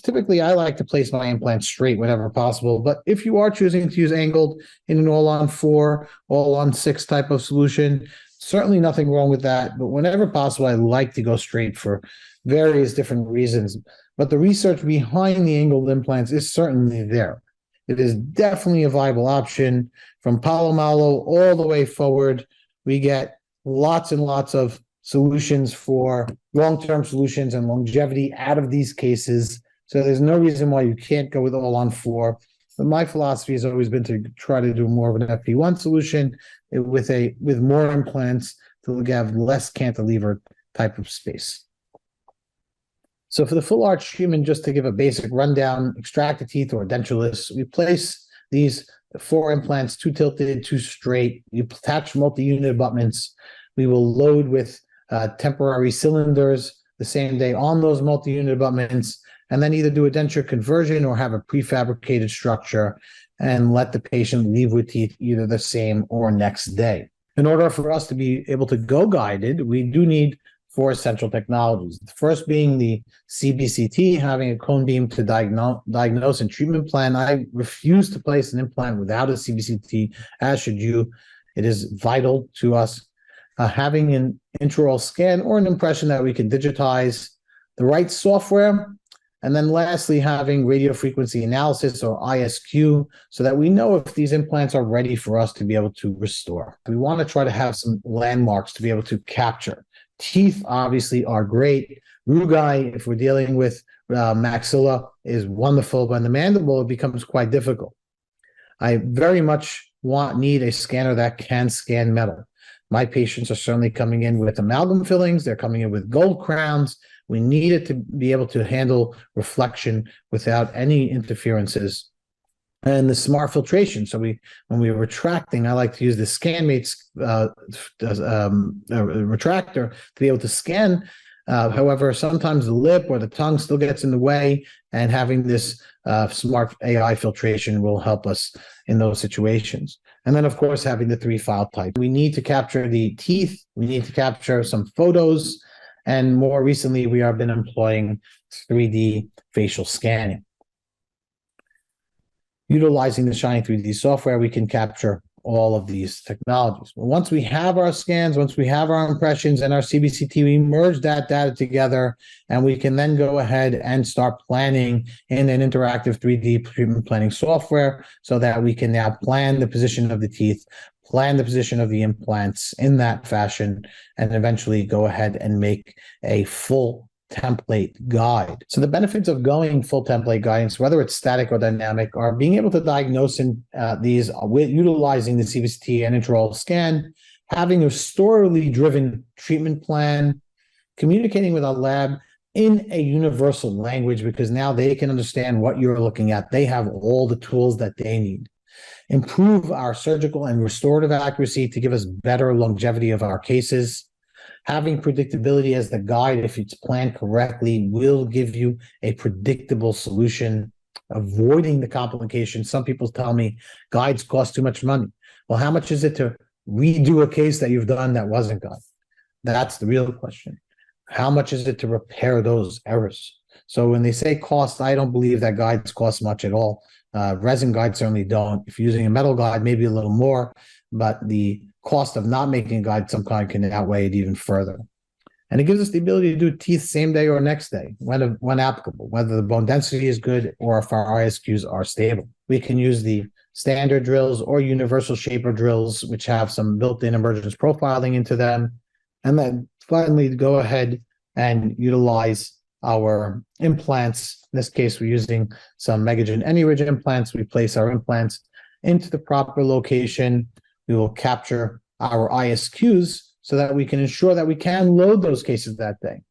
Typically, I like to place my implant straight whenever possible, but if you are choosing to use angled in an all-on-4, all-on-6 type of solution, certainly nothing wrong with that. But whenever possible, I like to go straight for various different reasons. But the research behind the angled implants is certainly there. It is definitely a viable option. From Palo Malo all the way forward, we get lots and lots of solutions for long-term solutions and longevity out of these cases. So there's no reason why you can't go with all-on-4. But my philosophy has always been to try to do more of an FP1 solution with more implants to have less cantilever type of space. So for the full arch treatment, just to give a basic rundown, extract the teeth or edentulous, we place these 4 implants, 2 tilted, 2 straight. You attach multi-unit abutments. We will load with temporary cylinders the same day on those multi-unit abutments, and then either do a denture conversion or have a prefabricated structure and let the patient leave with teeth either the same or next day. In order for us to be able to go guided, we do need 4 essential technologies. The first being the CBCT, having a cone beam to diagnose and treatment plan. I refuse to place an implant without a CBCT, as should you. It is vital to us. Having an intra-oral scan or an impression that we can digitize, the right software, and then lastly, having radiofrequency analysis or ISQ so that we know if these implants are ready for us to be able to restore. We want to try to have some landmarks to be able to capture. Teeth obviously are great. Rugae, if we're dealing with maxilla, is wonderful, but in the mandible, it becomes quite difficult. I very much need a scanner that can scan metal. My patients are certainly coming in with amalgam fillings. They're coming in with gold crowns. We need it to be able to handle reflection without any interferences. And the smart filtration. So when we're retracting, I like to use the ScanMates retractor to be able to scan. However, sometimes the lip or the tongue still gets in the way, and having this smart AI filtration will help us in those situations. And then, of course, having the 3 file type. We need to capture the teeth. We need to capture some photos. And more recently, we have been employing 3D facial scanning. Utilizing the Shine 3D software, we can capture all of these technologies. Once we have our scans, once we have our impressions and our CBCT, we merge that data together, and we can then go ahead and start planning in an interactive 3D treatment planning software so that we can now plan the position of the teeth, plan the position of the implants in that fashion, and eventually go ahead and make a full template guide. So the benefits of going full template guidance, whether it's static or dynamic, are being able to diagnose these with utilizing the CBCT and intra-oral scan, having a storily driven treatment plan, communicating with our lab in a universal language, because now they can understand what you're looking at. They have all the tools that they need. Improve our surgical and restorative accuracy to give us better longevity of our cases. Having predictability as the guide, if it's planned correctly, will give you a predictable solution, avoiding the complications. Some people tell me guides cost too much money. Well, how much is it to redo a case that you've done that wasn't done? That's the real question. How much is it to repair those errors? So when they say cost, I don't believe that guides cost much at all. Resin guides certainly don't. If you're using a metal guide, maybe a little more, but the cost of not making a guide some kind can outweigh it even further. And it gives us the ability to do teeth same day or next day when applicable, whether the bone density is good or if our ISQs are stable. We can use the standard drills or universal shaper drills, which have some built-in emergence profiling into them. And then finally, go ahead and utilize our implants. In this case, we're using some Megagen AnyRidge implants. We place our implants into the proper location. We will capture our ISQs so that we can ensure that we can load those cases that day.